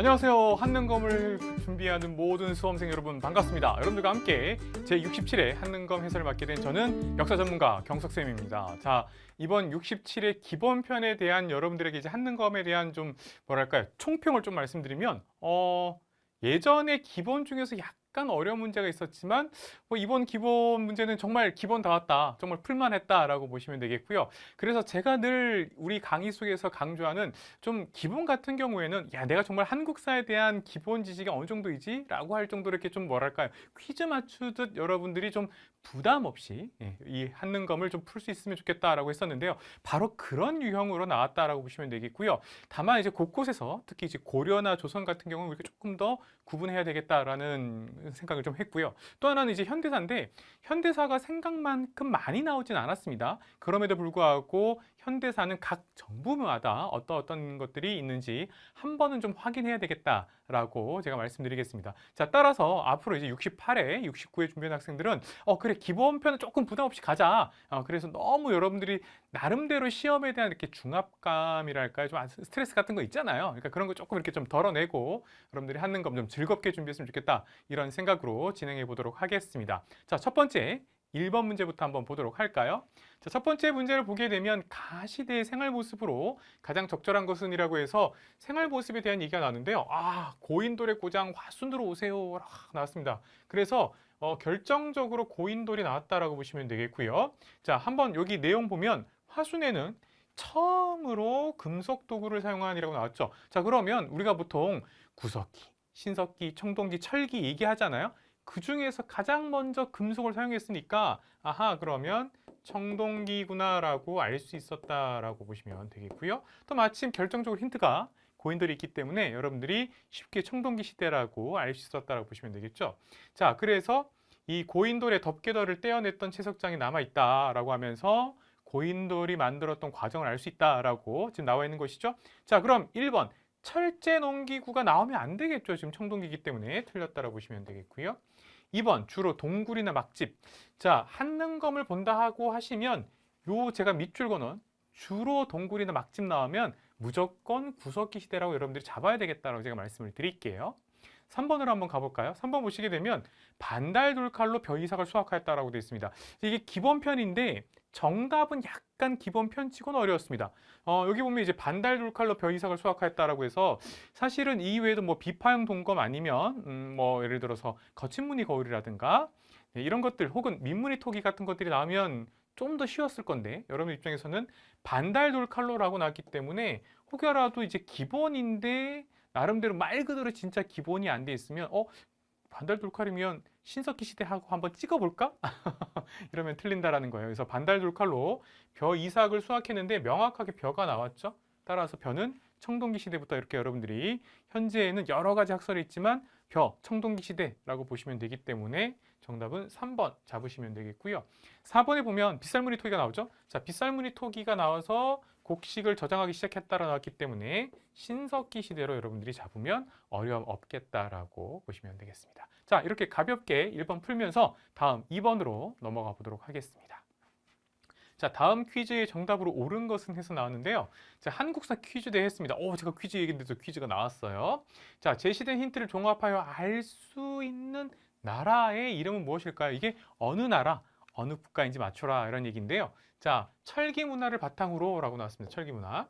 안녕하세요. 한능검을 준비하는 모든 수험생 여러분 반갑습니다. 여러분들과 함께 제67회 한능검 해설을 맡게 된 저는 역사 전문가 경석쌤입니다. 자, 이번 67회 기본편에 대한 여러분들에게 이제 한능검에 대한 좀 뭐랄까요, 총평을 좀 말씀드리면 예전에 기본 중에서 약간 어려운 문제가 있었지만 이번 기본 문제는 정말 기본 다 왔다, 정말 풀만했다라고 보시면 되겠고요. 그래서 제가 늘 우리 강의 속에서 강조하는 좀 기본 같은 경우에는 야, 내가 정말 한국사에 대한 기본 지식이 어느 정도이지? 라고 할 정도로 이렇게 좀 뭐랄까요, 퀴즈 맞추듯 여러분들이 좀 부담 없이 이 한능검을 좀 풀 수 있으면 좋겠다라고 했었는데요. 바로 그런 유형으로 나왔다라고 보시면 되겠고요. 다만 이제 곳곳에서 특히 이제 고려나 조선 같은 경우는 우리가 조금 더 구분해야 되겠다라는 생각을 좀 했고요. 또 하나는 이제 현대사인데 현대사가 생각만큼 많이 나오진 않았습니다. 그럼에도 불구하고 현대사는 각 정부마다 어떤 것들이 있는지 한 번은 좀 확인해야 되겠다라고 제가 말씀드리겠습니다. 자, 따라서 앞으로 이제 68회, 69회 준비하는 학생들은 그래, 기본편은 조금 부담 없이 가자. 그래서 너무 여러분들이 나름대로 시험에 대한 이렇게 중압감이랄까요, 좀 스트레스 같은 거 있잖아요. 그러니까 그런 거 조금 이렇게 좀 덜어내고 여러분들이 하는 거 좀 즐겁게 준비했으면 좋겠다, 이런 생각으로 진행해 보도록 하겠습니다. 자, 첫 번째 1번 문제부터 한번 보도록 할까요? 자, 첫 번째 문제를 보게 되면 가시대의 생활 모습으로 가장 적절한 것은 이라고 해서 생활 모습에 대한 얘기가 나왔는데요. 고인돌의 고장 화순으로 오세요 나왔습니다. 그래서 결정적으로 고인돌이 나왔다라고 보시면 되겠고요. 자, 한번 여기 내용 보면 화순에는 처음으로 금속 도구를 사용한이라고 나왔죠. 자, 그러면 우리가 보통 구석기, 신석기, 청동기, 철기 얘기하잖아요. 그 중에서 가장 먼저 금속을 사용했으니까 그러면 청동기구나라고 알 수 있었다라고 보시면 되겠고요. 또 마침 결정적으로 힌트가 고인돌이 있기 때문에 여러분들이 쉽게 청동기 시대라고 알 수 있었다라고 보시면 되겠죠. 자, 그래서 이 고인돌의 덮개돌을 떼어냈던 채석장이 남아있다라고 하면서 고인돌이 만들었던 과정을 알 수 있다라고 지금 나와 있는 것이죠. 자, 그럼 1번 철제 농기구가 나오면 안 되겠죠. 지금 청동기이기 때문에 틀렸다라고 보시면 되겠고요. 2번 주로 동굴이나 막집. 자, 한능검을 본다 하고 하시면 제가 밑줄 거는 주로 동굴이나 막집 나오면 무조건 구석기 시대라고 여러분들이 잡아야 되겠다라고 제가 말씀을 드릴게요. 3번으로 한번 가볼까요? 3번 보시게 되면 반달돌칼로 벼이삭을 수확하였다라고 되어 있습니다. 이게 기본편인데 정답은 약간 기본편치고는 어려웠습니다. 여기 보면 이제 반달돌칼로 벼이삭을 수확하였다라고 해서 사실은 이 외에도 뭐 비파형 동검 아니면 뭐 예를 들어서 거친 무늬 거울이라든가 이런 것들 혹은 민무늬 토기 같은 것들이 나오면 좀 더 쉬웠을 건데 여러분 입장에서는 반달돌칼로라고 나왔기 때문에 혹여라도 이제 기본인데 나름대로 말 그대로 진짜 기본이 안 돼 있으면 반달돌칼이면 신석기 시대하고 한번 찍어볼까? 이러면 틀린다라는 거예요. 그래서 반달돌칼로 벼 이삭을 수확했는데 명확하게 벼가 나왔죠. 따라서 벼는 청동기 시대부터 이렇게 여러분들이 현재에는 여러 가지 학설이 있지만 벼, 청동기 시대라고 보시면 되기 때문에 정답은 3번 잡으시면 되겠고요. 4번에 보면 빗살무늬 토기가 나오죠. 자, 빗살무늬 토기가 나와서 곡식을 저장하기 시작했다라 나왔기 때문에 신석기 시대로 여러분들이 잡으면 어려움 없겠다라고 보시면 되겠습니다. 자, 이렇게 가볍게 1번 풀면서 다음 2번으로 넘어가 보도록 하겠습니다. 자, 다음 퀴즈의 정답으로 옳은 것은 해서 나왔는데요. 자, 한국사 퀴즈 대회 했습니다. 제가 퀴즈 얘기인데도 퀴즈가 나왔어요. 자, 제시된 힌트를 종합하여 알 수 있는 나라의 이름은 무엇일까요? 이게 어느 나라, 어느 국가인지 맞춰라, 이런 얘기인데요. 자, 철기 문화를 바탕으로 라고 나왔습니다. 철기 문화.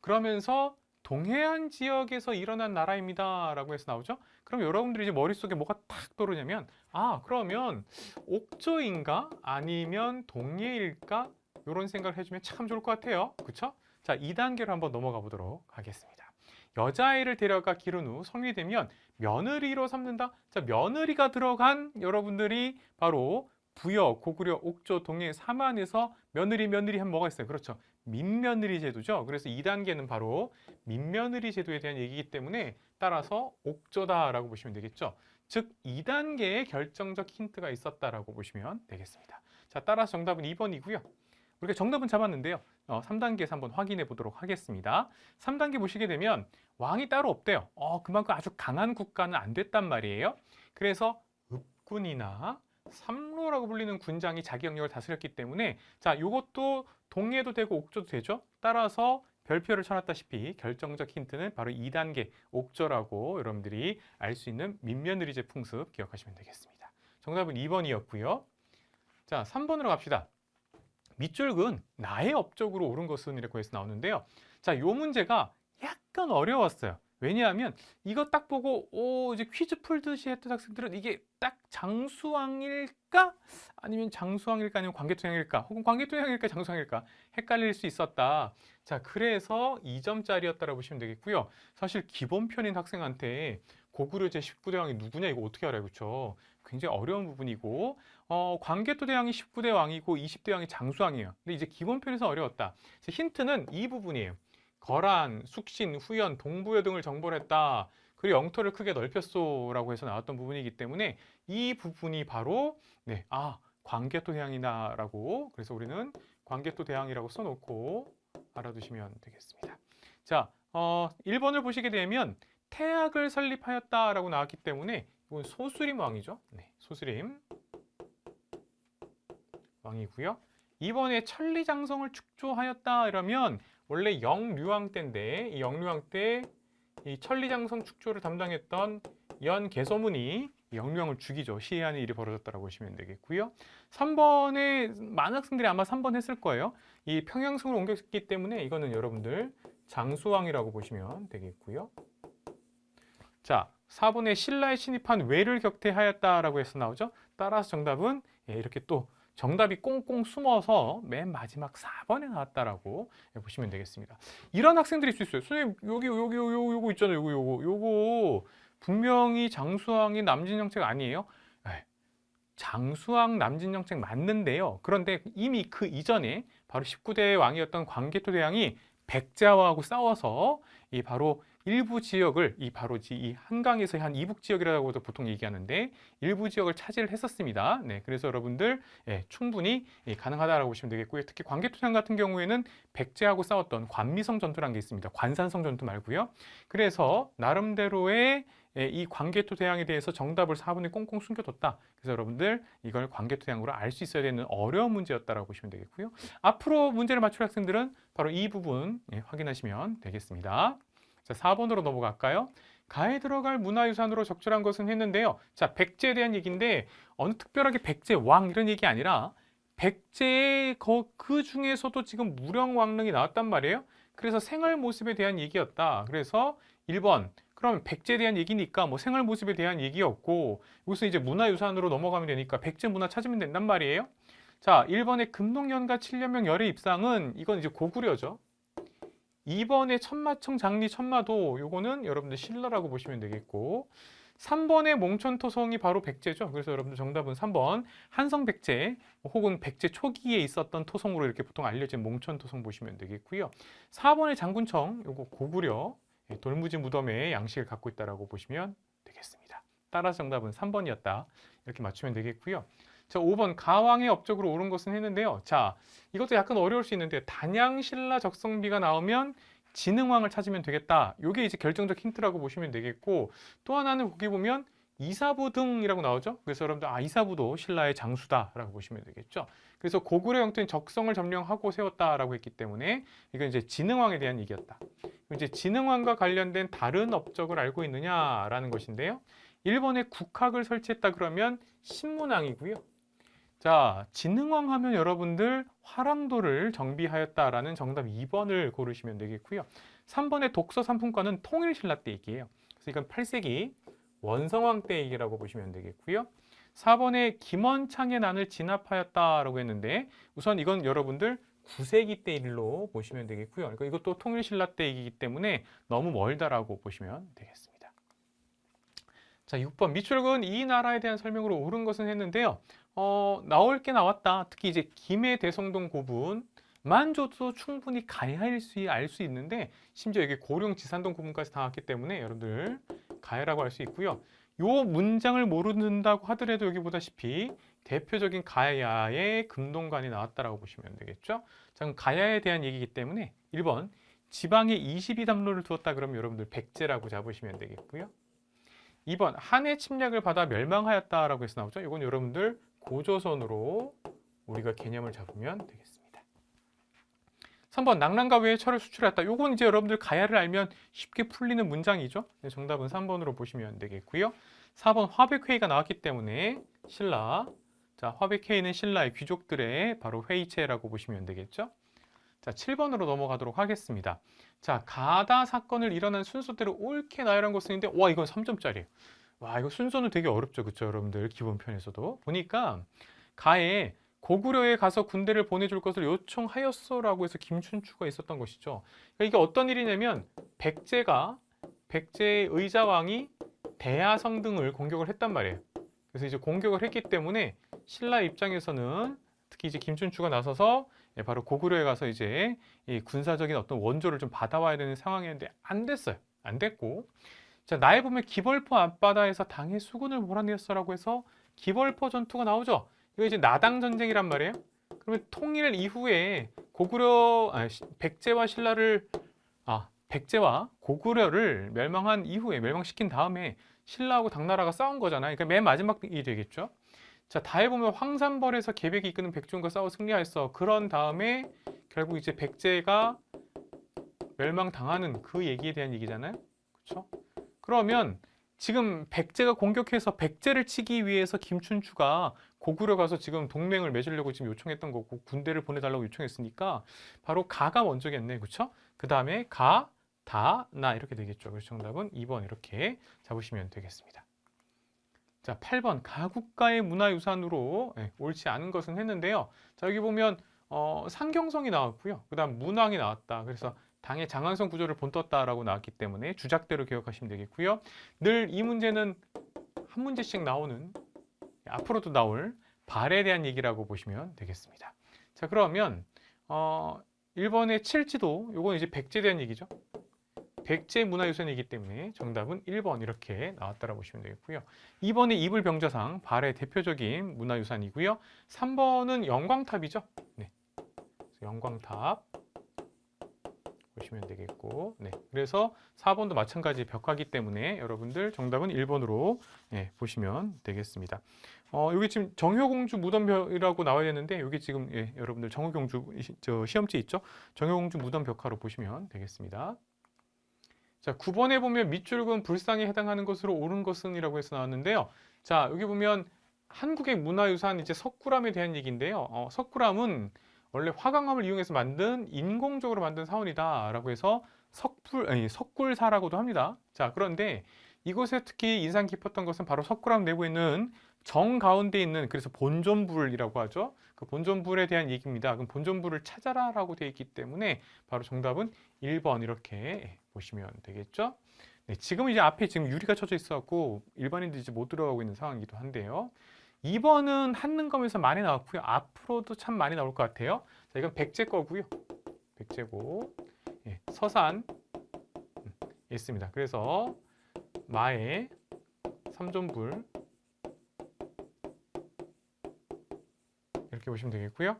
그러면서 동해안 지역에서 일어난 나라입니다 라고 해서 나오죠. 그럼 여러분들이 이제 머릿속에 뭐가 탁 떠오르냐면 그러면 옥저인가 아니면 동해일까, 이런 생각을 해주면 참 좋을 것 같아요. 그렇죠? 자, 2단계로 한번 넘어가 보도록 하겠습니다. 여자아이를 데려가 기른 후 성리되면 며느리로 삼는다. 자, 며느리가 들어간 여러분들이 바로 부여, 고구려, 옥조, 동해, 삼안에서 며느리 하면 뭐가 있어요? 그렇죠. 민며느리 제도죠. 그래서 2단계는 바로 민며느리 제도에 대한 얘기이기 때문에 따라서 옥조다라고 보시면 되겠죠. 즉 2단계의 결정적 힌트가 있었다라고 보시면 되겠습니다. 자, 따라서 정답은 2번이고요. 우리가 정답은 잡았는데요. 3단계에서 한번 확인해 보도록 하겠습니다. 3단계 보시게 되면 왕이 따로 없대요. 그만큼 아주 강한 국가는 안 됐단 말이에요. 그래서 읍군이나 삼로라고 불리는 군장이 자기 영역을 다스렸기 때문에 자, 요것도 동해도 되고 옥조도 되죠. 따라서 별표를 쳐놨다시피 결정적 힌트는 바로 2단계 옥저라고 여러분들이 알 수 있는 민며느리제 풍습 기억하시면 되겠습니다. 정답은 2번이었고요. 자, 3번으로 갑시다. 밑줄근 나의 업적으로 옳은 것은 이라고 해서 나오는데요. 자, 요 문제가 약간 어려웠어요. 왜냐하면 이거 딱 보고 이제 퀴즈 풀듯이 했던 학생들은 이게 딱 장수왕일까? 아니면 장수왕일까? 아니면 관계토양일까? 혹은 관계토양일까? 장수왕일까? 헷갈릴 수 있었다. 자, 그래서 2점짜리였다라고 보시면 되겠고요. 사실 기본편인 학생한테 고구려제 19대 왕이 누구냐 이거 어떻게 알아요? 그렇죠? 굉장히 어려운 부분이고 관계토 대왕이 19대 왕이고 20대 왕이 장수왕이에요. 근데 이제 기본편에서 어려웠다. 힌트는 이 부분이에요. 거란, 숙신, 후연, 동부여 등을 정벌 했다. 그리고 영토를 크게 넓혔소라고 해서 나왔던 부분이기 때문에 이 부분이 바로 관계토 대왕이다라고 그래서 우리는 관계토 대왕이라고 써놓고 알아두시면 되겠습니다. 자, 1번을 보시게 되면 태학을 설립하였다라고 나왔기 때문에 이건 소수림 왕이죠. 네, 소수림 왕이고요. 2번에 천리장성을 축조하였다 이러면 원래 영류왕 때인데 이 영류왕 때 이 천리장성 축조를 담당했던 연개소문이 영류왕을 죽이죠. 시해하는 일이 벌어졌다고 보시면 되겠고요. 3번에 많은 학생들이 아마 3번 했을 거예요. 이 평양성을 옮겼기 때문에 이거는 여러분들 장수왕이라고 보시면 되겠고요. 자, 4번에 신라에 침입한 왜를 격퇴하였다라고 해서 나오죠. 따라서 정답은 이렇게 또 정답이 꽁꽁 숨어서 맨 마지막 4번에 나왔다라고 보시면 되겠습니다. 이런 학생들이 있을 수 있어요. 선생님, 요거 있잖아요. 요거 분명히 장수왕이 남진정책 아니에요? 장수왕 남진정책 맞는데요. 그런데 이미 그 이전에 바로 19대 왕이었던 광개토 대왕이 백제와하고 싸워서 이 바로 일부 지역을 이 한강에서 한 이북 지역이라고도 보통 얘기하는데 일부 지역을 차지를 했었습니다. 네, 그래서 여러분들 충분히 가능하다라고 보시면 되겠고요. 특히 광개토대왕 같은 경우에는 백제하고 싸웠던 관미성 전투라는 게 있습니다. 관산성 전투 말고요. 그래서 나름대로의 이 광개토대왕에 대해서 정답을 4번에 꽁꽁 숨겨뒀다. 그래서 여러분들 이걸 광개토대왕으로 알 수 있어야 되는 어려운 문제였다라고 보시면 되겠고요. 앞으로 문제를 맞출 학생들은 바로 이 부분 확인하시면 되겠습니다. 자, 4번으로 넘어갈까요? 가에 들어갈 문화유산으로 적절한 것은 했는데요. 자, 백제에 대한 얘기인데 어느 특별하게 백제 왕 이런 얘기 아니라 백제의 그 중에서도 지금 무령왕릉이 나왔단 말이에요. 그래서 생활 모습에 대한 얘기였다. 그래서 1번 그럼 백제에 대한 얘기니까 뭐 생활 모습에 대한 얘기였고 여기서 이제 문화유산으로 넘어가면 되니까 백제 문화 찾으면 된단 말이에요. 자, 1번의 금농연가 7년명 열의 입상은 이건 이제 고구려죠. 2번의 천마청 장리 천마도 요거는 여러분들 신라라고 보시면 되겠고 3번의 몽천토성이 바로 백제죠. 그래서 여러분들 정답은 3번 한성백제 혹은 백제 초기에 있었던 토성으로 이렇게 보통 알려진 몽천토성 보시면 되겠고요. 4번의 장군청 요거 고구려 돌무지 무덤의 양식을 갖고 있다라고 보시면 되겠습니다. 따라서 정답은 3번이었다. 이렇게 맞추면 되겠고요. 자, 5번 가왕의 업적으로 옳은 것은 했는데요. 자, 이것도 약간 어려울 수 있는데 단양신라 적성비가 나오면 진흥왕을 찾으면 되겠다. 이게 이제 결정적 힌트라고 보시면 되겠고 또 하나는 거기 보면 이사부 등이라고 나오죠. 그래서 여러분들 이사부도 신라의 장수다라고 보시면 되겠죠. 그래서 고구려 영토인 적성을 점령하고 세웠다라고 했기 때문에 이건 이제 진흥왕에 대한 얘기였다. 이제 진흥왕과 관련된 다른 업적을 알고 있느냐라는 것인데요. 1번에 국학을 설치했다 그러면 신문왕이고요. 자, 진흥왕 하면 여러분들 화랑도를 정비하였다라는 정답 2번을 고르시면 되겠고요. 3번의 독서 상품권은 통일신라 때 얘기예요. 그래서 이건 8세기 원성왕 때 얘기라고 보시면 되겠고요. 4번에 김원창의 난을 진압하였다라고 했는데 우선 이건 여러분들 9세기 때 일로 보시면 되겠고요. 그러니까 이것도 통일신라 때 얘기이기 때문에 너무 멀다라고 보시면 되겠습니다. 자, 6번 밑줄근 이 나라에 대한 설명으로 옳은 것은 했는데요. 나올 게 나왔다. 특히 이제 김해 대성동 고분만 줘도 충분히 가야일 수 알 수 있는데 심지어 여기 고령 지산동 고분까지 나왔기 때문에 여러분들 가야라고 할 수 있고요. 요 문장을 모른다고 하더라도 여기 보다시피 대표적인 가야의 금동관이 나왔다라고 보시면 되겠죠. 자, 그럼 가야에 대한 얘기이기 때문에 1번 지방에 22담로를 두었다 그러면 여러분들 백제라고 잡으시면 되겠고요. 2번 한해 침략을 받아 멸망하였다라고 해서 나오죠. 이건 여러분들 고조선으로 우리가 개념을 잡으면 되겠습니다. 3번 낙랑가 외에 철을 수출했다. 요건 이제 여러분들 가야를 알면 쉽게 풀리는 문장이죠. 네, 정답은 3번으로 보시면 되겠고요. 4번 화백회의가 나왔기 때문에 신라. 자, 화백회의는 신라의 귀족들의 바로 회의체라고 보시면 되겠죠. 자, 7번으로 넘어가도록 하겠습니다. 자, 가다 사건을 일어난 순서대로 옳게 나열한 것은 있는데, 와, 이건 3점짜리예요. 와, 이거 순서는 되게 어렵죠. 그쵸, 여러분들? 기본편에서도. 보니까 가에 고구려에 가서 군대를 보내줄 것을 요청하였어라고 해서 김춘추가 있었던 것이죠. 그러니까 이게 어떤 일이냐면 백제의 의자왕이 대하성 등을 공격을 했단 말이에요. 그래서 이제 공격을 했기 때문에 신라 입장에서는 특히 이제 김춘추가 나서서 바로 고구려에 가서 이제 이 군사적인 어떤 원조를 좀 받아와야 되는 상황이었는데 안 됐어요. 안 됐고, 자, 나에 보면 기벌포 앞바다에서 당의 수군을 몰아내었어라고 해서 기벌포 전투가 나오죠. 이거 이제 나당 전쟁이란 말이에요. 그러면 통일 이후에 백제와 고구려를 멸망한 이후에 멸망시킨 다음에 신라하고 당나라가 싸운 거잖아요. 그러니까 맨 마지막이 되겠죠. 자, 다해 보면 황산벌에서 계백이 이끄는 백중과 싸워 승리하였어. 그런 다음에 결국 이제 백제가 멸망당하는 그 얘기에 대한 얘기잖아요. 그렇죠? 그러면 지금 백제가 공격해서 백제를 치기 위해서 김춘추가 고구려 가서 지금 동맹을 맺으려고 지금 요청했던 거고 군대를 보내달라고 요청했으니까 바로 가가 먼저겠네. 그렇죠? 그 다음에 가, 다, 나 이렇게 되겠죠. 그래서 정답은 2번 이렇게 잡으시면 되겠습니다. 자, 8번 가국가의 문화유산으로 옳지 않은 것은 했는데요. 자, 여기 보면 상경성이 나왔고요. 그 다음 문왕이 나왔다. 그래서 당의 장안성 구조를 본떴다라고 나왔기 때문에 주작대로 기억하시면 되겠고요. 늘 이 문제는 한 문제씩 나오는 앞으로도 나올 발에 대한 얘기라고 보시면 되겠습니다. 자, 그러면 1번의 칠지도 요건 이제 백제에 대한 얘기죠. 백제 문화유산이기 때문에 정답은 1번 이렇게 나왔다라고 보시면 되겠고요. 2번의 이불병자상 발의 대표적인 문화유산이고요. 3번은 영광탑이죠. 네, 영광탑 보시면 되겠고, 네, 그래서 4번도 마찬가지 벽화기 때문에 여러분들 정답은 1번으로 보시면 되겠습니다. 여기 지금 정효공주 무덤벽이라고 나와야 되는데 여기 지금 여러분들 정효공주 시험지 있죠? 정효공주 무덤 벽화로 보시면 되겠습니다. 자, 9번에 보면 밑줄은 불상에 해당하는 것으로 옳은 것은 이라고 해서 나왔는데요. 자, 여기 보면 한국의 문화유산 이제 석굴암에 대한 얘기인데요. 석굴암은 원래 화강암을 이용해서 만든 인공적으로 만든 사원이다라고 해서 석굴사라고도 합니다. 자, 그런데 이곳에 특히 인상 깊었던 것은 바로 석굴암 내부에 있는 정 가운데 있는 그래서 본전불이라고 하죠. 그 본전불에 대한 얘기입니다. 그럼 본전불을 찾아라라고 되어 있기 때문에 바로 정답은 1번 이렇게 보시면 되겠죠. 네, 지금 이제 앞에 지금 유리가 쳐져 있어갖고 일반인들이 이제 못 들어가고 있는 상황이기도 한데요. 2번은 한능검에서 많이 나왔고요. 앞으로도 참 많이 나올 것 같아요. 자, 이건 백제 거고요. 백제고 서산 있습니다. 그래서 마의 삼존불 이렇게 보시면 되겠고요.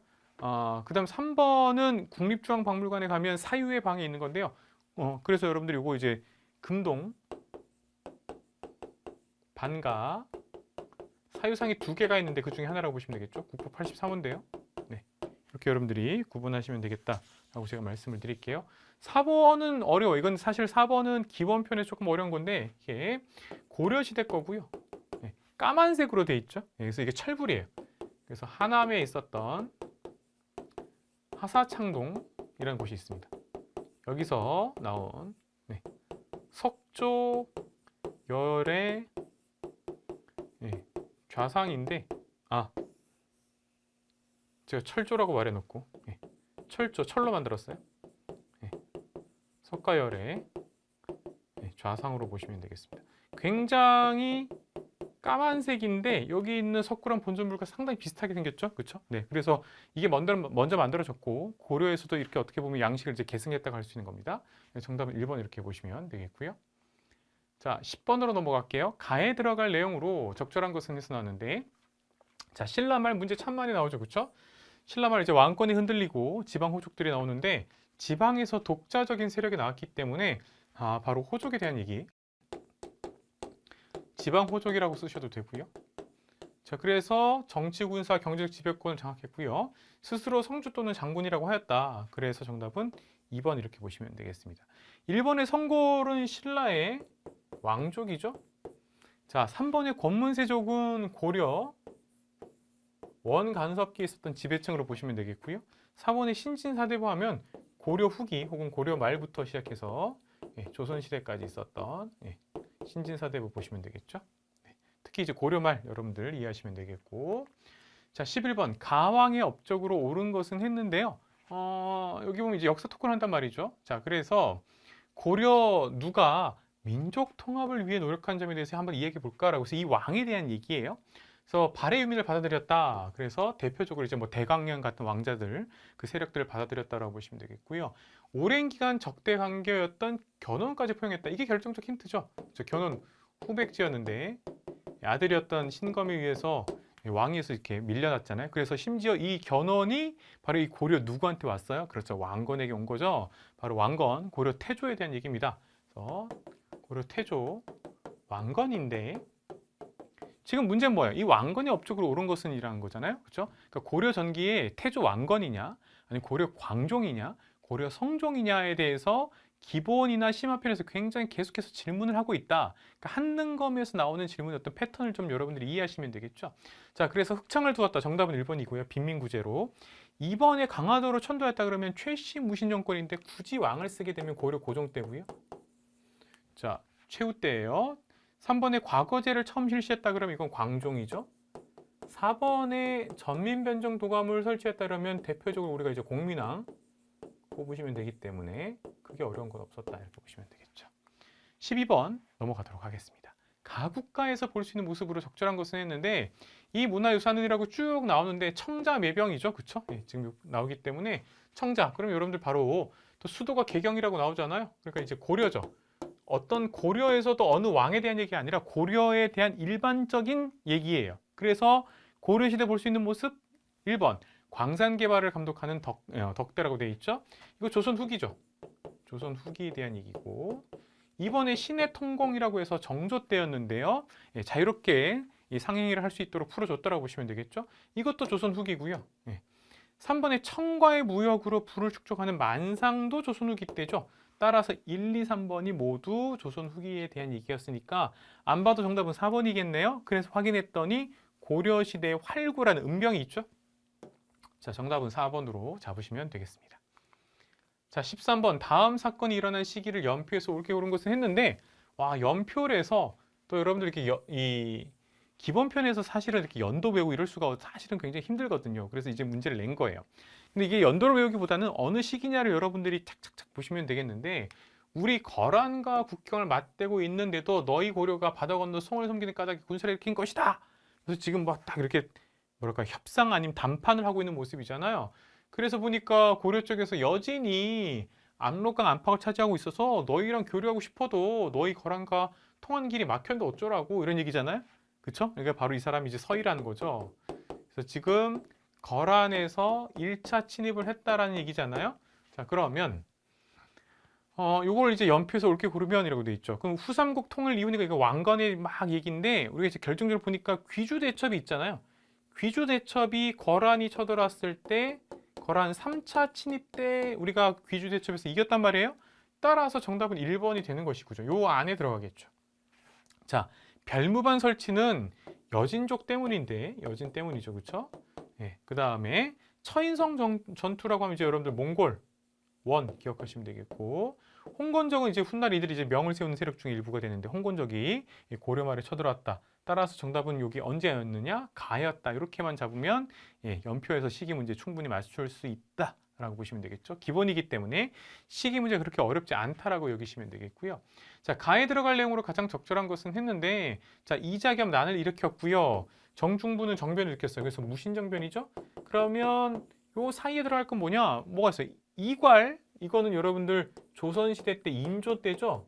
그 다음 3번은 국립중앙박물관에 가면 사유의 방에 있는 건데요. 그래서 여러분들이 이거 이제 금동, 반가, 사유상이 2개가 있는데 그 중에 하나라고 보시면 되겠죠. 국보 83호인데요. 네, 이렇게 여러분들이 구분하시면 되겠다라고 제가 말씀을 드릴게요. 4번은 어려워. 이건 사실 4번은 기본편에 조금 어려운 건데 이게 고려시대 거고요. 네, 까만색으로 돼 있죠. 네, 그래서 이게 철불이에요. 그래서 하남에 있었던 하사창동이라는 곳이 있습니다. 여기서 나온 석조 열의 좌상인데 제가 철조라고 말해놓고 철로 만들었어요. 석가열의 좌상으로 보시면 되겠습니다. 굉장히 까만색인데 여기 있는 석굴암 본전불과 상당히 비슷하게 생겼죠, 그렇죠? 네, 그래서 이게 먼저 만들어졌고 고려에서도 이렇게 어떻게 보면 양식을 이제 계승했다고 할 수 있는 겁니다. 정답은 1번 이렇게 보시면 되겠고요. 자, 10번으로 넘어갈게요. 가에 들어갈 내용으로 적절한 것은 해서 나왔는데, 자, 신라말 문제 참 많이 나오죠, 그렇죠? 신라말 이제 왕권이 흔들리고 지방 호족들이 나오는데 지방에서 독자적인 세력이 나왔기 때문에 바로 호족에 대한 얘기. 지방 호족이라고 쓰셔도 되고요. 자, 그래서 정치, 군사, 경제적 지배권을 장악했고요. 스스로 성주 또는 장군이라고 하였다. 그래서 정답은 2번 이렇게 보시면 되겠습니다. 1번의 성골은 신라의 왕족이죠. 자, 3번의 권문세족은 고려 원간섭기에 있었던 지배층으로 보시면 되겠고요. 4번의 신진사대부 하면 고려 후기 혹은 고려 말부터 시작해서 조선시대까지 있었던 신진사대부 보시면 되겠죠. 특히 이제 고려 말 여러분들 이해하시면 되겠고. 자, 11번 가왕의 업적으로 옳은 것은 했는데요. 여기 보면 이제 역사 토크를 한단 말이죠. 자, 그래서 고려 누가 민족 통합을 위해 노력한 점에 대해서 한번 이야기해 볼까라고 해서 이 왕에 대한 얘기예요. 그래서 발해 유민을 받아들였다. 그래서 대표적으로 이제 뭐 대강령 같은 왕자들 그 세력들을 받아들였다라고 보시면 되겠고요. 오랜 기간 적대 관계였던 견훤까지 포용했다. 이게 결정적 힌트죠. 견훤 후백지였는데 아들이었던 신검에 의해서 왕위에서 이렇게 밀려났잖아요. 그래서 심지어 이 견훤이 바로 이 고려 누구한테 왔어요? 그렇죠. 왕건에게 온 거죠. 바로 왕건, 고려 태조에 대한 얘기입니다. 그래서 고려 태조, 왕건인데 지금 문제는 뭐예요? 이 왕건의 업적으로 옳은 것은 이라는 거잖아요. 그렇죠? 그러니까 고려 전기에 태조 왕건이냐, 아니면 고려 광종이냐, 고려 성종이냐에 대해서 기본이나 심화편에서 굉장히 계속해서 질문을 하고 있다. 그러니까 한능검에서 나오는 질문의 어떤 패턴을 좀 여러분들이 이해하시면 되겠죠. 자, 그래서 흑창을 두었다. 정답은 1번이고요. 빈민구제로. 2번에 강화도로 천도했다 그러면 최씨 무신 정권인데 굳이 왕을 쓰게 되면 고려 고종 때고요. 자, 최후 때예요. 3번에 과거제를 처음 실시했다 그러면 이건 광종이죠. 4번에 전민변정 도감을 설치했다 그러면 대표적으로 우리가 이제 공민왕 뽑으시면 되기 때문에 크게 어려운 건 없었다 이렇게 보시면 되겠죠. 12번 넘어가도록 하겠습니다. 가국가에서 볼 수 있는 모습으로 적절한 것은 했는데 이 문화유산이라고 쭉 나오는데 청자매병이죠. 그쵸? 지금 나오기 때문에 청자. 그러면 여러분들 바로 또 수도가 개경이라고 나오잖아요. 그러니까 이제 고려죠. 어떤 고려에서도 어느 왕에 대한 얘기가 아니라 고려에 대한 일반적인 얘기예요. 그래서 고려시대 볼 수 있는 모습 1번 광산 개발을 감독하는 덕대라고 되어 있죠. 이거 조선 후기죠. 조선 후기에 대한 얘기고 2번에 신의 통공이라고 해서 정조 때였는데요. 자유롭게 이 상행위를 할 수 있도록 풀어줬다라고 보시면 되겠죠. 이것도 조선 후기고요. 3번에 청과의 무역으로 부를 축적하는 만상도 조선 후기 때죠. 따라서 1, 2, 3번이 모두 조선 후기에 대한 얘기였으니까 안 봐도 정답은 4번이겠네요. 그래서 확인했더니 고려시대의 활구라는 음병이 있죠. 자, 정답은 4번으로 잡으시면 되겠습니다. 자, 13번 다음 사건이 일어난 시기를 연표해서 옳게 고른 것은 했는데 와, 연표에서 또 여러분들 이렇게 이 기본편에서 사실은 이렇게 연도 외우고 이럴 수가 사실은 굉장히 힘들거든요. 그래서 이제 문제를 낸 거예요. 근데 이게 연도를 외우기보다는 어느 시기냐를 여러분들이 착착착 보시면 되겠는데 우리 거란과 국경을 맞대고 있는데도 너희 고려가 바다 건너 송을 섬기는 까닭에 군사를 일으킨 것이다. 그래서 지금 막 딱 이렇게 뭐랄까 협상 아니면 담판을 하고 있는 모습이잖아요. 그래서 보니까 고려 쪽에서 여진이 압록강 안팎을 차지하고 있어서 너희랑 교류하고 싶어도 너희 거란과 통하는 길이 막혔는데 어쩌라고 이런 얘기잖아요. 그쵸? 그러니까 바로 이 사람이 이제 서희라는 거죠. 그래서 지금 거란에서 1차 침입을 했다라는 얘기잖아요. 자, 그러면 요걸 이제 연표에서 옳게 고르면이라고 돼 있죠. 그럼 후삼국 통일 이후니까 이거 왕건의 막 얘기인데 우리가 이제 결정적으로 보니까 귀주 대첩이 있잖아요. 귀주 대첩이 거란이 쳐들어왔을 때 거란 3차 침입 때 우리가 귀주 대첩에서 이겼단 말이에요. 따라서 정답은 1번이 되는 것이고요. 요 안에 들어가겠죠. 자, 별무반 설치는 여진족 때문인데 여진 때문이죠. 그렇죠? 그 다음에 처인성 전투라고 하면 이제 여러분들 몽골 원 기억하시면 되겠고 홍건적은 이제 훗날 이들이 이제 명을 세우는 세력 중에 일부가 되는데 홍건적이 고려 말에 쳐들어왔다. 따라서 정답은 여기 언제였느냐? 가였다. 이렇게만 잡으면 연표에서 시기 문제 충분히 맞출 수 있다. 라고 보시면 되겠죠. 기본이기 때문에 시기 문제 그렇게 어렵지 않다라고 여기시면 되겠고요. 자, 가에 들어갈 내용으로 가장 적절한 것은 했는데 자, 이자 겸 난을 일으켰고요. 정중부는 정변을 일으켰어요. 그래서 무신정변이죠. 그러면 요 사이에 들어갈 건 뭐냐? 뭐가 있어요? 이괄, 이거는 여러분들 조선시대 때 인조 때죠.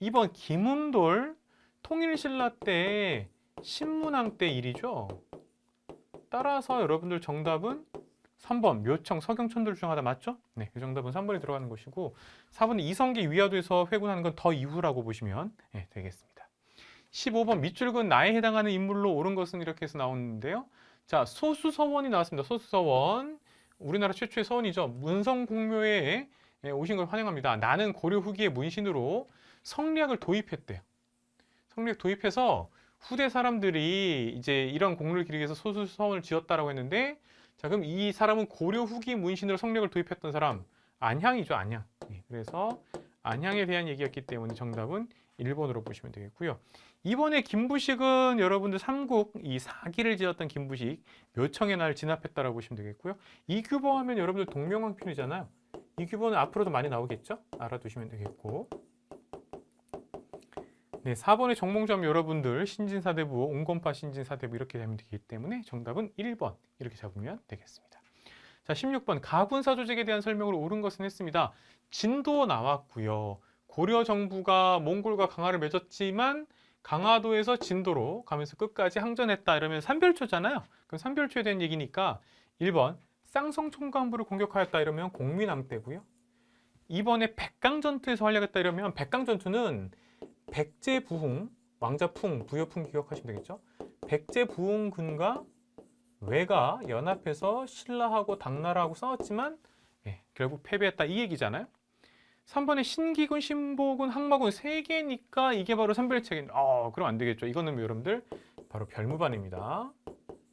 2번 김운돌, 통일신라 때 신문왕 때 일이죠. 따라서 여러분들 정답은 3번 묘청 서경천도를 주장하다 맞죠? 네, 이 정답은 3번에 들어가는 것이고 4번은 이성계 위화도에서 회군하는 건 더 이후라고 보시면 되겠습니다. 15번 밑줄근 나에 해당하는 인물로 옳은 것은 이렇게 해서 나오는데요. 자, 소수서원이 나왔습니다. 소수서원. 우리나라 최초의 서원이죠. 문성공묘에 오신 걸 환영합니다. 나는 고려 후기의 문신으로 성리학을 도입했대요. 성리학 도입해서 후대 사람들이 이제 이런 공로를 기리기 위해서 소수서원을 지었다라고 했는데, 자, 그럼 이 사람은 고려 후기 문신으로 성리학을 도입했던 사람, 안향이죠, 안향. 그래서 안향에 대한 얘기였기 때문에 정답은 1번으로 보시면 되겠고요. 이번에 김부식은 여러분들 삼국 이 사기를 지었던 김부식 묘청의 날 진압했다라고 보시면 되겠고요. 이규보 하면 여러분들 동명왕편이잖아요. 이규보는 앞으로도 많이 나오겠죠? 알아두시면 되겠고. 네, 4번의 정몽점 여러분들 신진사대부, 옹건파 신진사대부 이렇게 되면 되기 때문에 정답은 1번 이렇게 잡으면 되겠습니다. 자, 16번 가군사 조직에 대한 설명으로 옳은 것은 했습니다. 진도 나왔고요. 고려 정부가 몽골과 강화를 맺었지만 강화도에서 진도로 가면서 끝까지 항전했다 이러면 삼별초잖아요. 그럼 삼별초에 대한 얘기니까 1번 쌍성총관부를 공격하였다 이러면 공민왕때고요. 2번에 백강전투에서 활약했다 이러면 백강전투는 백제부흥, 왕자풍, 부여풍 기억하시면 되겠죠. 백제부흥군과 왜가 연합해서 신라하고 당나라하고 싸웠지만 결국 패배했다 이 얘기잖아요. 3번에 신기군, 신보군, 항마군 3개니까 이게 바로 삼별체계. 그럼 안 되겠죠. 이거는 여러분들 바로 별무반입니다.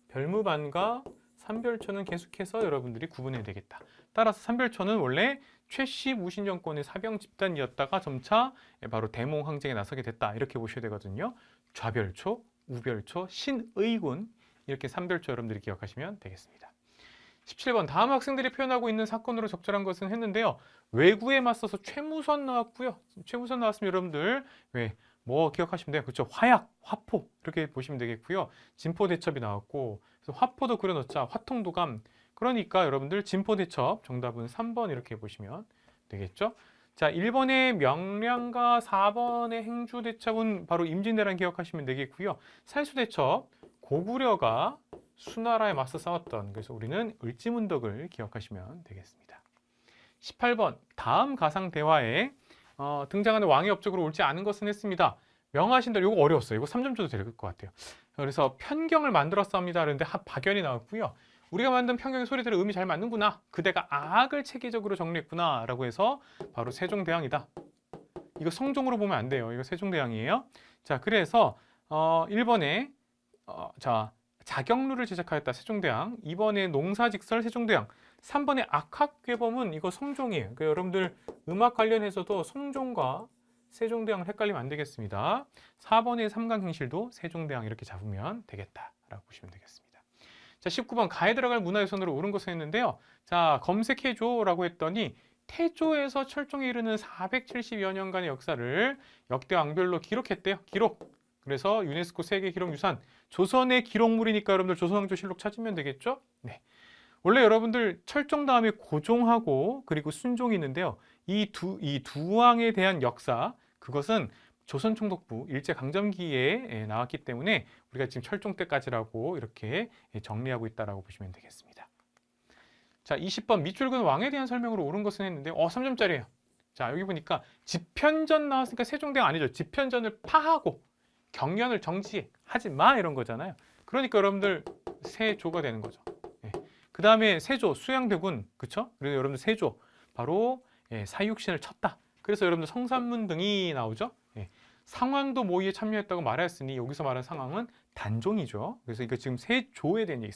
별무반과 삼별초는 계속해서 여러분들이 구분해야 되겠다. 따라서 삼별초는 원래 최씨 무신 정권의 사병 집단이었다가 점차 바로 대몽 항쟁에 나서게 됐다. 이렇게 보셔야 되거든요. 좌별초, 우별초, 신의군 이렇게 삼별초 여러분들이 기억하시면 되겠습니다. 17번 다음 학생들이 표현하고 있는 사건으로 적절한 것은 했는데요. 왜구에 맞서서 최무선 나왔고요. 최무선 나왔으면 여러분들 뭐 기억하시면 돼요. 그렇죠. 화약, 화포 이렇게 보시면 되겠고요. 진포대첩이 나왔고 그래서 화포도 그려놓자. 화통도감. 그러니까 여러분들 진포대첩 정답은 3번 이렇게 보시면 되겠죠. 자, 1번의 명량과 4번의 행주대첩은 바로 임진왜란 기억하시면 되겠고요. 살수대첩 고구려가 수나라에 맞서 싸웠던, 그래서 우리는 을지문덕을 기억하시면 되겠습니다. 18번 다음 가상 대화에 등장하는 왕의 업적으로 옳지 않은 것은 했습니다. 명하신들, 이거 어려웠어요. 이거 3점 줘도 될 것 같아요. 그래서 편경을 만들었습니다. 그런데 박연이 나왔고요. 우리가 만든 편경의 소리들의 음이 잘 맞는구나. 그대가 악을 체계적으로 정리했구나 라고 해서 바로 세종대왕이다. 이거 성종으로 보면 안 돼요. 이거 세종대왕이에요. 자, 그래서 1번에 자경루를 제작하였다 세종대왕, 2번에 농사직설 세종대왕, 3번에 악학괴범은 이거 성종이에요. 그러니까 여러분들 음악 관련해서도 성종과 세종대왕을 헷갈리면 안 되겠습니다. 4번의 삼강행실도 세종대왕 이렇게 잡으면 되겠다라고 보시면 되겠습니다. 자, 19번 가에 들어갈 문화유산으로 옳은 것을 했는데요. 자, 검색해줘라고 했더니 태조에서 철종에 이르는 470여 년간의 역사를 역대 왕별로 기록했대요. 기록. 그래서 유네스코 세계 기록유산, 조선의 기록물이니까 여러분들 조선왕조실록 찾으면 되겠죠? 네. 원래 여러분들 철종 다음에 고종하고 그리고 순종이 있는데요. 이 두 왕에 대한 역사, 그것은 조선총독부 일제강점기에 나왔기 때문에 우리가 지금 철종 때까지라고 이렇게 정리하고 있다라고 보시면 되겠습니다. 자, 20번 밑줄근 왕에 대한 설명으로 옳은 것은 했는데 3점짜리예요. 자, 여기 보니까 집현전 나왔으니까 세종대왕 아니죠. 집현전을 파하고 경연을 정지하지 마 이런 거잖아요. 그러니까 여러분들 세조가 되는 거죠. 그 다음에 세조 수양대군, 그쵸? 그래서 여러분들 세조 바로 사육신을 쳤다. 그래서 여러분들 성산문 등이 나오죠. 상황도 모의에 참여했다고 말했으니 여기서 말하는 상황은 단종이죠. 그래서 이거 지금 세조에 대한 얘기,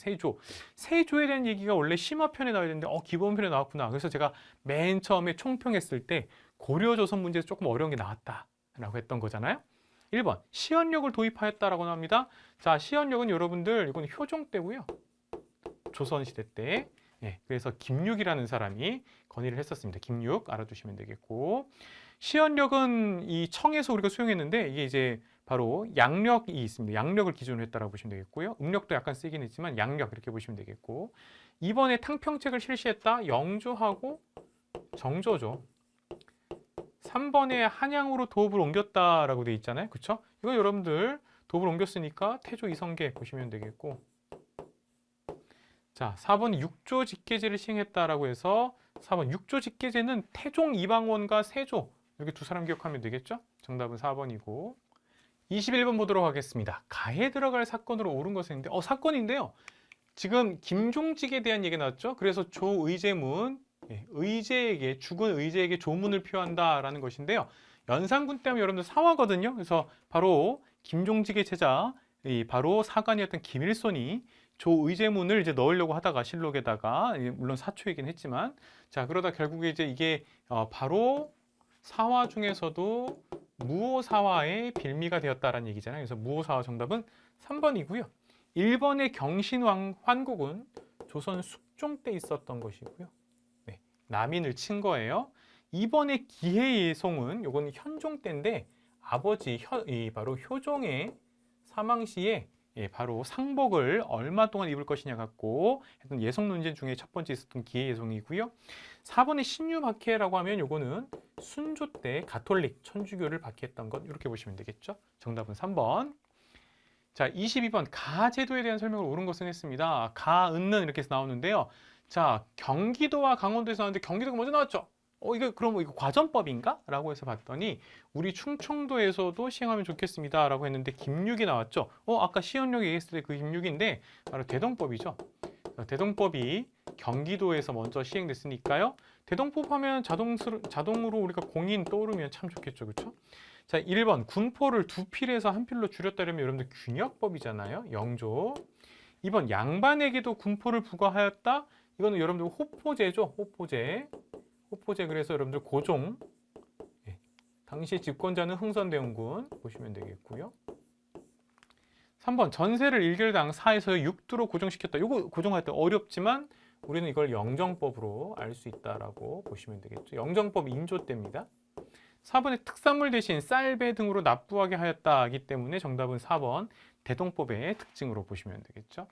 세조에 대한 얘기가 원래 심화편에 나와야 되는데 기본편에 나왔구나. 그래서 제가 맨 처음에 총평했을 때 고려 조선 문제에서 조금 어려운 게 나왔다라고 했던 거잖아요. 1번 시연력을 도입하였다라고 합니다. 자, 시연력은 여러분들 이건 효종 때고요. 조선시대 때. 그래서 김육이라는 사람이 건의를 했었습니다. 김육 알아두시면 되겠고, 시연력은 이 청에서 우리가 수용했는데 이게 이제 바로 양력이 있습니다. 양력을 기준으로 했다라고 보시면 되겠고요. 음력도 약간 쓰긴 했지만 양력 이렇게 보시면 되겠고, 2번에 탕평책을 실시했다. 영조하고 정조죠. 3번에 한양으로 도읍을 옮겼다라고 되어 있잖아요. 그렇죠? 이거 여러분들 도읍을 옮겼으니까 태조 이성계 보시면 되겠고, 자, 4번 육조 직계제를 시행했다라고 해서 4번 육조 직계제는 태종 이방원과 세조 이렇게 두 사람 기억하면 되겠죠? 정답은 4번이고, 21번 보도록 하겠습니다. 가에 들어갈 사건으로 옳은 것은 있는데, 사건인데요. 지금 김종직에 대한 얘기 나왔죠. 그래서 조의제문, 의제에게, 죽은 의제에게 조문을 표한다라는 것인데요. 연산군 때문에 여러분들 사화거든요. 그래서 바로 김종직의 제자, 바로 사관이었던 김일손이 조의제문을 이제 넣으려고 하다가 실록에다가, 물론 사초이긴 했지만, 자, 그러다 결국에 이제 이게 바로 사화 중에서도 무오사화의 빌미가 되었다라는 얘기잖아요. 그래서 무오사화 정답은 3번이고요. 1번의 경신왕 환국은 조선 숙종 때 있었던 것이고요. 네, 남인을 친 거예요. 2번의 기해예송은 요건 현종 때인데 아버지 바로 효종의 사망 시에 바로 상복을 얼마 동안 입을 것이냐 갖고 했던 예송 논쟁 중에 첫 번째 있었던 기해예송이고요. 4번의 신유박해라고 하면 요거는 순조 때 가톨릭 천주교를 박해했던 것 이렇게 보시면 되겠죠. 정답은 3번. 자, 22번 가제도에 대한 설명을 옳은 것은 했습니다. 가은는 이렇게 해서 나오는데요. 자, 경기도와 강원도에서 나왔는데 경기도가 먼저 나왔죠. 그럼 이거 과전법인가? 라고 해서 봤더니 우리 충청도에서도 시행하면 좋겠습니다. 라고 했는데 김육이 나왔죠. 아까 시연력 얘기했을 때 그 김육인데 바로 대동법이죠. 대동법이 경기도에서 먼저 시행됐으니까요. 대동법 하면 자동으로 우리가 공인 떠오르면 참 좋겠죠. 그렇죠? 자, 1번 군포를 두 필에서 한 필로 줄였다면 여러분들 균역법이잖아요. 영조. 2번 양반에게도 군포를 부과하였다. 이거는 여러분들 호포제죠. 호포제 그래서 여러분들 고종. 당시 집권자는 흥선대원군 보시면 되겠고요. 3번 전세를 1결당 4에서 6두로 고정시켰다. 이거 고정할 때 어렵지만 우리는 이걸 영정법으로 알 수 있다라고 보시면 되겠죠. 영정법 인조 때입니다. 4번의 특산물 대신 쌀, 배 등으로 납부하게 하였다기 때문에 정답은 4번 대동법의 특징으로 보시면 되겠죠.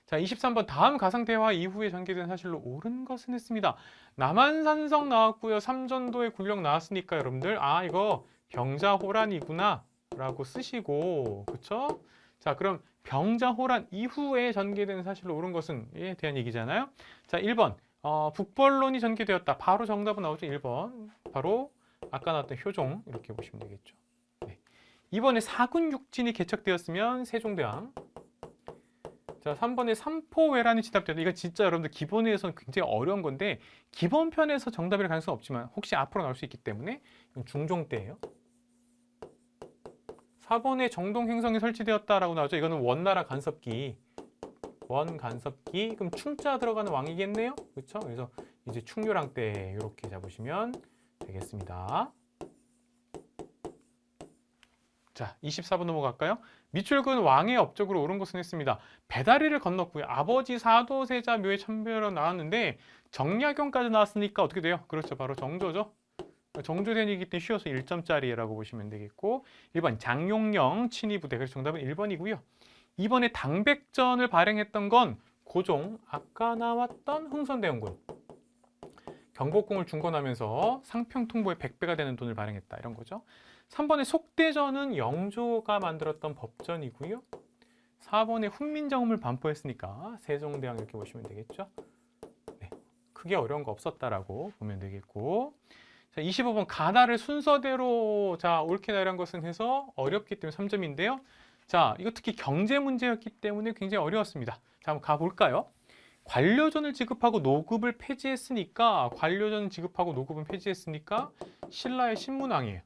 자, 23번 다음 가상대화 이후에 전개된 사실로 옳은 것은 했습니다. 남한산성 나왔고요. 삼전도의 굴령 나왔으니까 여러분들 이거 병자호란이구나 라고 쓰시고 그쵸? 자, 그럼 병자호란 이후에 전개된 사실로 옳은 것은에 대한 얘기잖아요. 자, 1번 북벌론이 전개되었다. 바로 정답은 나오죠. 1번 바로 아까 나왔던 효종 이렇게 보시면 되겠죠. 네. 이번에 사군육진이 개척되었으면 세종대왕. 자, 3번에 삼포회란이 진압되었다. 이거 진짜 여러분들 기본에서는 굉장히 어려운 건데 기본 편에서 정답일 가능성은 없지만 혹시 앞으로 나올 수 있기 때문에 이건 중종 때예요. 4번에 정동행성이 설치되었다라고 나오죠. 이거는 원나라 간섭기. 원간섭기. 그럼 충자 들어가는 왕이겠네요. 그렇죠? 그래서 이제 충유랑 때 이렇게 잡으시면 되겠습니다. 자, 24번 넘어갈까요? 미출군 왕의 업적으로 옳은 것은 했습니다. 배다리를 건넜고요. 아버지 사도세자 묘에 참배하러 나왔는데 정약용까지 나왔으니까 어떻게 돼요? 그렇죠. 바로 정조죠. 정조된이기 때문에 쉬워서 1점짜리라고 보시면 되겠고 1번 장용령 친위부대. 그래서 정답은 1번이고요. 2번에 당백전을 발행했던 건 고종, 아까 나왔던 흥선대원군. 경복궁을 중건하면서 상평통보의 100배가 되는 돈을 발행했다. 이런 거죠. 3번의 속대전은 영조가 만들었던 법전이고요. 4번에 훈민정음을 반포했으니까 세종대왕 이렇게 보시면 되겠죠. 네, 크게 어려운 거 없었다라고 보면 되겠고. 자, 25번 가다를 순서대로 옳게 나열한 것은 해서 어렵기 때문에 3점인데요. 자, 이거 특히 경제 문제였기 때문에 굉장히 어려웠습니다. 자, 한번 가볼까요? 관료전을 지급하고 노급을 폐지했으니까 관료전을 지급하고 노급은 폐지했으니까 신라의 신문왕이에요.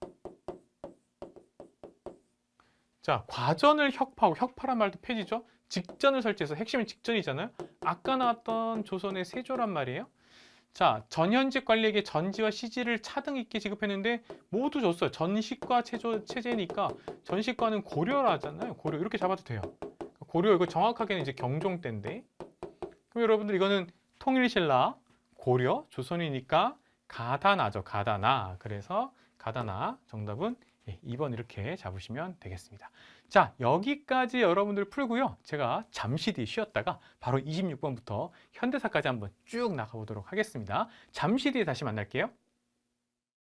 자, 과전을 혁파하고 혁파란 말도 폐지죠. 직전을 설치해서 핵심은 직전이잖아요. 아까 나왔던 조선의 세조란 말이에요. 자, 전현직 관리에게 전지와 시지를 차등 있게 지급했는데 모두 줬어요. 전식과 체제니까 전식과는 고려라잖아요. 고려 이렇게 잡아도 돼요. 고려 이거 정확하게는 이제 경종 때인데. 그럼 여러분들 이거는 통일신라 고려 조선이니까 가다나죠. 가다나. 그래서 가다나 정답은 2번 이렇게 잡으시면 되겠습니다. 자, 여기까지 여러분들 풀고요. 제가 잠시 뒤 쉬었다가 바로 26번부터 현대사까지 한번 쭉 나가보도록 하겠습니다. 잠시 뒤에 다시 만날게요.